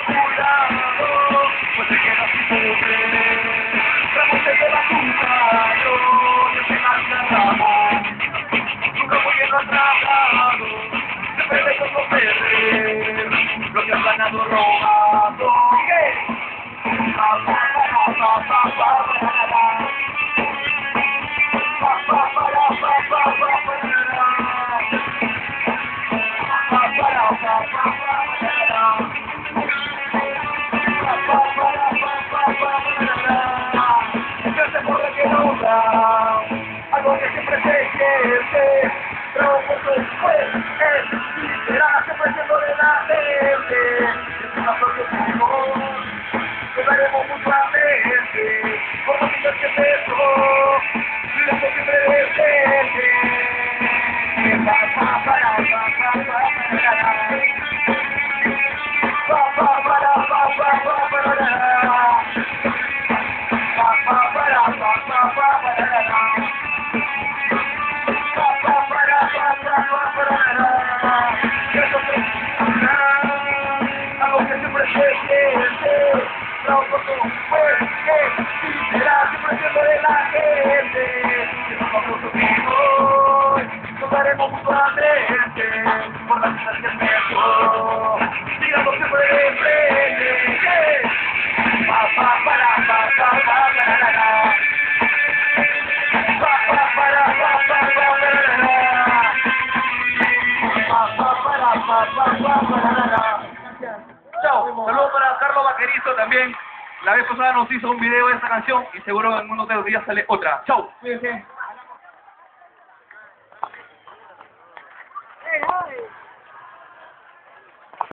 jurado, pues te quedas sin poder. Ramos se lleva tu callo, yo te ganará. Nunca muy bien lo has tratado, siempre te tocó perder. Lo que has ganado robado. Algo que siempre se quiere, pero por después es será siempre siendo de la gente. Es una solución, nos daremos mutuamente, como si yo siempre eso, y lo que siempre desde. Algo que siempre se siente, pero poco fue que será siempre siendo de la gente. Nos daremos mutuamente por la vida que empezó. Digamos siempre de frente. Chao, saludos para Carlos Vaquerizo también. La vez pasada nos hizo un video de esta canción y seguro en unos de los días sale otra. Chao, cuídense. Hey, hi.